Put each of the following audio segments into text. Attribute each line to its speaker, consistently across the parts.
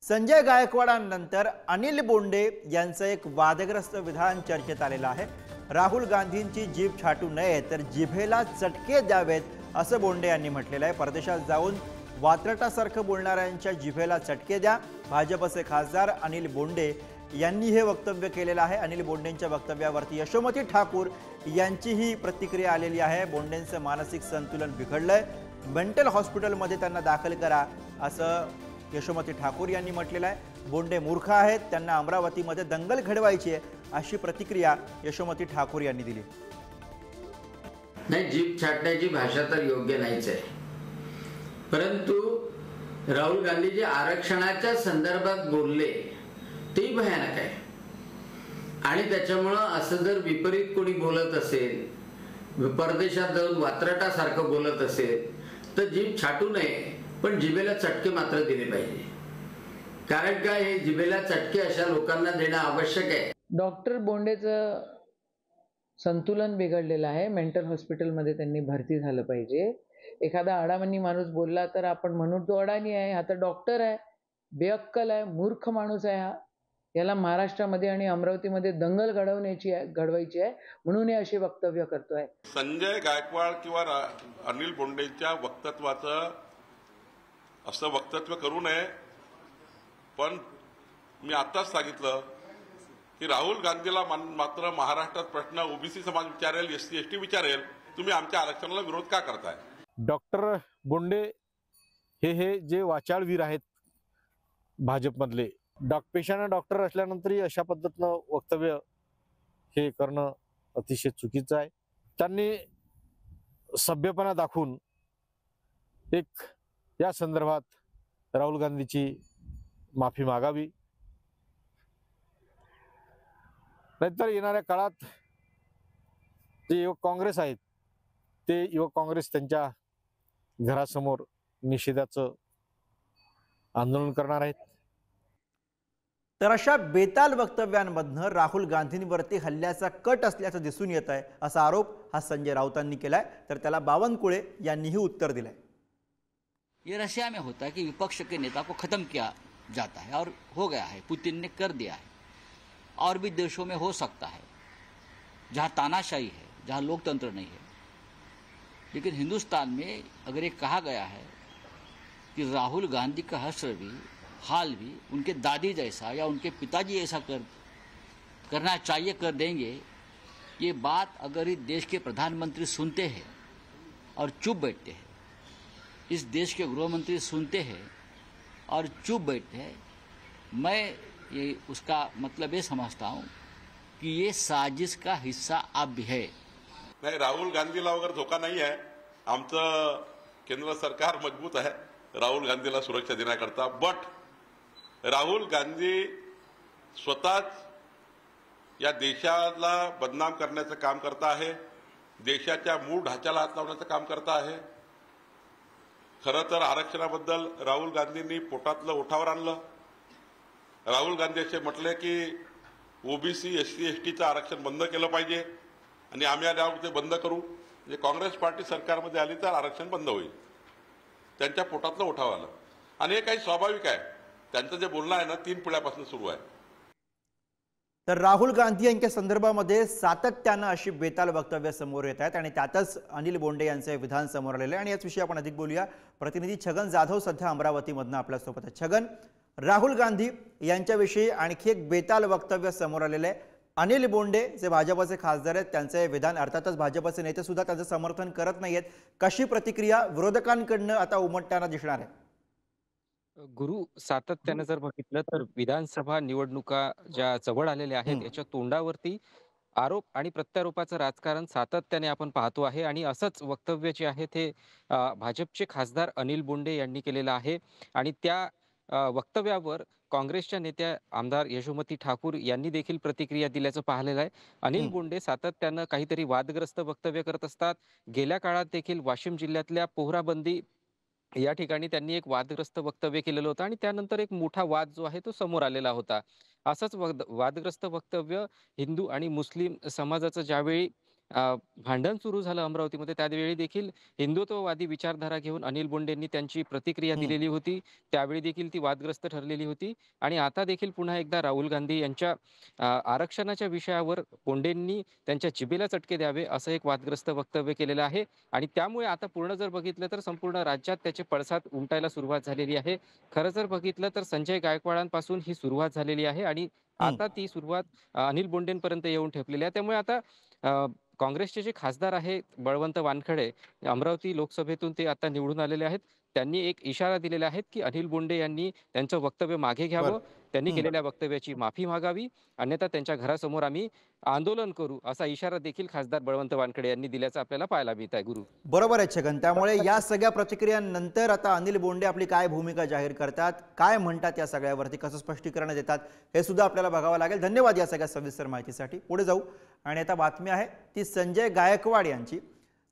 Speaker 1: संजय गायकवाडांनंतर अनिल बोंडे यांचं एक वादग्रस्त विधान चर्चेत आलेलं आहे। राहुल गांधींची जीभ छाटू नये तर जिभेला चटके द्यावेत असं बोंडे यांनी म्हटलेलं आहे। परदेशात जाऊन वात्रटासारखं बोलणाऱ्यांच्या जिभेला चटके द्या। भाजपचे खासदार अनिल बोंडे यांनी हे वक्तव्य केलेलं आहे। अनिल बोंडेंच्या वक्तव्यावरती यशोमती ठाकूर यांचीही प्रतिक्रिया आलेली आहे। बोंडेंचं मानसिक संतुलन बिघडलंय, मेंटल हॉस्पिटलमध्ये त्यांना दाखल करा असं यशोमती ठाकूर यांनी म्हटलेलं आहे। बोंडे मूर्ख आहेत, त्यांना अमरावतीमध्ये दंगल घडवायची आहे अशी प्रतिक्रिया यशोमती ठाकूर यांनी दिली।
Speaker 2: नाही, जीभ छाटण्याची भाषा तर योग्य नाहीच आहे, परंतु राहुल गांधी जे आरक्षणाच्या संदर्भात बोलले ते भयानक आहे आणि त्याच्यामुळे असं जर विपरीत कोणी बोलत असेल, परदेशात जाऊन वात्रटासारखं बोलत असेल तर जीभ छाटू नये, पण जिभेला चटके मात्र दिले पाहिजे। कारण काय, हे जिभेला चटके अशा लोकांना देणं आवश्यक आहे।
Speaker 3: डॉक्टर बोंडेचं संतुलन बिघडलेलं आहे, मेंटल हॉस्पिटलमध्ये त्यांनी भरती झालं पाहिजे। एखादा अडाणी माणूस बोलला तर आपण म्हणू तो अडाणी आहे, हा तर डॉक्टर आहे, बेअक्कल आहे, मूर्ख माणूस आहे, हा याला महाराष्ट्रामध्ये आणि अमरावतीमध्ये दंगल घडवायची आहे म्हणून हे असे वक्तव्य करतोय।
Speaker 4: संजय गायकवाड किंवा अनिल बोंडेंच्या वक्तव्याचं असं वक्तव्य करू नये, पण मी आताच सांगितलं की राहुल गांधीला मात्र महाराष्ट्रात प्रश्न ओबीसी समाज विचारेल, एससी एसटी विचारेल, तुम्ही आमच्या आरक्षणाला विरोध का करताय?
Speaker 5: डॉक्टर बोंडे हे जे वाचाळवीर आहेत भाजपमधले, पेशानं डॉक्टर असल्यानंतरही अशा पद्धतीनं वक्तव्य हे करणं अतिशय चुकीचं आहे। त्यांनी सभ्यपणा दाखवून एक या संदर्भात राहुल गांधीची माफी मागावी, नाहीतर येणाऱ्या काळात जे युवक काँग्रेस आहेत ते युवक काँग्रेस त्यांच्या घरासमोर निषेधाचं आंदोलन करणार आहेत।
Speaker 1: तर अशा बेताल वक्तव्यांमधनं राहुल गांधींवरती हल्ल्याचा कट असल्याचं दिसून येत आहे असा आरोप हा संजय राऊतांनी केलाय। तर त्याला बावनकुळे यांनीही उत्तर दिलंय।
Speaker 6: ये रशिया में होता है कि विपक्ष के नेता को खत्म किया जाता है और हो गया है, पुतिन ने कर दिया है। और भी देशों में हो सकता है जहाँ तानाशाही है, जहाँ लोकतंत्र नहीं है, लेकिन हिंदुस्तान में अगर ये कहा गया है कि राहुल गांधी का हश्र भी हाल भी उनके दादी जैसा या उनके पिताजी ऐसा करना चाहिए, कर देंगे, ये बात अगर इस देश के प्रधानमंत्री सुनते हैं और चुप बैठते हैं, इस देश के गृह मंत्री सुनते हैं और चुप बैठते हैं, मैं ये उसका मतलब ये समझता हूँ कि ये साजिश का हिस्सा अब भी है।
Speaker 4: नाही, राहुल गांधीला वगैरे धोका नाही आहे, आमचं केंद्र सरकार मजबूत आहे राहुल गांधीला सुरक्षा देण्याकरता। बट राहुल गांधी स्वतःच या देशाला बदनाम करण्याचं काम करता आहे, देशाच्या मूळ ढाच्याला हात लावण्याचं काम करता आहे। खरं तर आरक्षणाबद्दल राहुल गांधींनी पोटातलं ओठावर आणलं। राहुल गांधी असे म्हटले की ओबीसी एससी एसटीचं आरक्षण बंद केलं पाहिजे आणि आम्ही आल्यावर ते बंद करू, म्हणजे काँग्रेस पार्टी सरकारमध्ये आली तर आरक्षण बंद होईल। त्यांच्या पोटातलं ओठावर आलं आणि हे काही स्वाभाविक आहे, त्यांचं जे बोलणं आहे ना 3 पिढ्यापासून सुरू आहे।
Speaker 1: तर राहुल गांधी यांच्या संदर्भामध्ये सातत्यानं अशी बेताल वक्तव्य समोर येत आहेत आणि त्यातच अनिल बोंडे यांचे विधान समोर आलेले आहे। आणि याच विषयी आपण अधिक बोलूया। प्रतिनिधी छगन जाधव सध्या अमरावतीमधनं आपल्यासोबत आहे। छगन, राहुल गांधी यांच्याविषयी आणखी एक बेताल वक्तव्य समोर आलेलं आहे। अनिल बोंडे जे भाजपचे खासदार आहेत त्यांचे विधान, अर्थातच भाजपचे नेते सुद्धा त्याचं समर्थन करत नाहीयेत। कशी प्रतिक्रिया विरोधकांकडनं आता उमटताना दिसणार आहे?
Speaker 7: गुरु, सातत्याने जर बघितलं तर विधानसभा निवडणुका ज्या जवळ आलेल्या आहेत याच्या तोंडावरती आरोप आणि प्रत्यारोपाचं राजकारण सातत्याने आपण पाहतो आहे आणि असंच वक्तव्य जे आहे ते भाजपचे खासदार अनिल बोंडे यांनी केलेलं आहे आणि त्या वक्तव्यावर काँग्रेसच्या नेत्या आमदार यशोमती ठाकूर यांनी देखील प्रतिक्रिया दिल्याचं पाहिलेलं आहे। अनिल बोंडे सातत्यानं काहीतरी वादग्रस्त वक्तव्य करत असतात। गेल्या काळात देखील वाशिम जिल्ह्यातल्या पोहराबंदी या ठिकाणी त्यांनी एक वादग्रस्त वक्तव्य केलेलं होतं आणि त्यानंतर एक मोठा वाद जो आहे तो समोर आलेला होता। असंच वादग्रस्त वक्तव्य हिंदू आणि मुस्लिम समाजाचं ज्यावेळी भांडण सुरू झालं अमरावतीमध्ये, त्यावेळी देखील हिंदुत्ववादी विचारधारा घेऊन अनिल बोंडेंनी त्यांची प्रतिक्रिया दिलेली होती. त्यावेळी देखील ती वादग्रस्त ठरलेली होती आणि आता देखील पुन्हा एकदा राहुल गांधी यांच्या आरक्षणाच्या विषयावर बोंडेंनी त्यांच्या जिभेला चटके द्यावे असं एक वादग्रस्त वक्तव्य केलेलं आहे आणि त्यामुळे आता पूर्ण जर बघितलं तर संपूर्ण राज्यात त्याचे पडसाद उमटायला सुरुवात झालेली आहे. खरं जर बघितलं तर संजय गायकवाडांपासून ही सुरुवात झालेली आहे आणि आता ती सुरुवात अनिल बोंडेंपर्यंत येऊन ठेपलेली आहे. त्यामुळे आता काँग्रेसचे जे खासदार आहेत बळवंत वानखडे, अमरावती लोकसभेतून ते आता निवडून आलेले आहेत. त्यांनी एक इशारा दिलेला आहे की अनिल बोंडे यांनी त्यांचं वक्तव्य मागे घ्यावं, त्यांनी केलेल्या वक्तव्याची माफी मागावी, अन्यथा त्यांच्या घरासमोर आम्ही आंदोलन करू असा इशारा देखील खासदार बळवंत वानखडे यांनी दिल्याचं आपल्याला पाहायला मिळत आहे. गुरु,
Speaker 1: बरोबर आहे छगन. त्यामुळे या सगळ्या प्रतिक्रियांनंतर आता अनिल बोंडे आपली काय भूमिका जाहीर करतात, काय म्हणतात या सगळ्यावरती, कसं स्पष्टीकरण देतात, हे सुद्धा आपल्याला बघावं लागेल. धन्यवाद या सगळ्या सविस्तर माहितीसाठी. पुढे जाऊ आणि आता बातमी आहे ती संजय गायकवाड यांची.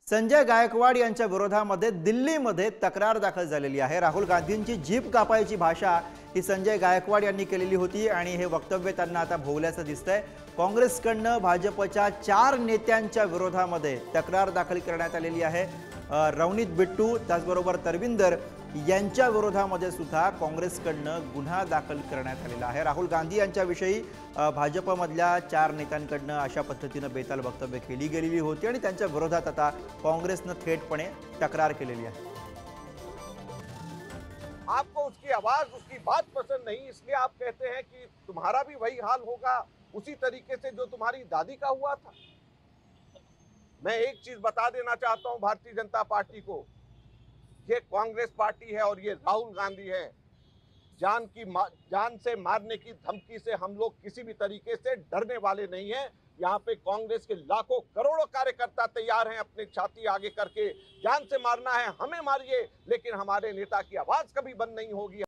Speaker 1: संजय गायकवाड यांच्या विरोधामध्ये दिल्लीमध्ये तक्रार दाखल झालेली आहे. राहुल गांधींची जीभ कापायची भाषा ही संजय गायकवाड यांनी केलेली होती आणि हे वक्तव्य त्यांना आता भोवल्याचं दिसतंय. काँग्रेसकडनं भाजपच्या 4 नेत्यांच्या विरोधामध्ये तक्रार दाखल करण्यात आलेली आहे. रवनीत बिट्टू त्याचबरोबर तरविंदर यांच्या विरोधामध्ये सुद्धा काँग्रेसकडनं गुन्हा दाखल करण्यात आलेला आहे. राहुल गांधी यांच्याविषयी भाजपमधल्या 4 नेत्यांकडनं अशा पद्धतीनं बेताल वक्तव्य केली गेलेली होती आणि त्यांच्या विरोधात आता काँग्रेसनं थेटपणे तक्रार केलेली आहे.
Speaker 8: आपको उसकी आवाज, उसकी बात पसंद नहीं, इसलिए आप कहते हैं कि तुम्हारा भी वही हाल होगा उसी तरीके से जो तुम्हारी दादी का हुआ था। मैं एक चीज बता देना चाहता हूं भारतीय जनता पार्टी को, ये कांग्रेस पार्टी है और ये राहुल गांधी है। जान से मारने की धमकी से हम लोग किसी भी तरीके से डरने वाले नहीं हैं। यहाँ पे कांग्रेस के लाखों करोड़ों कार्यकर्ता तैयार हैं अपनी छाती आगे करके, जान से मारना है हमें मारिए, लेकिन हमारे नेता की आवाज कभी बंद नहीं होगी।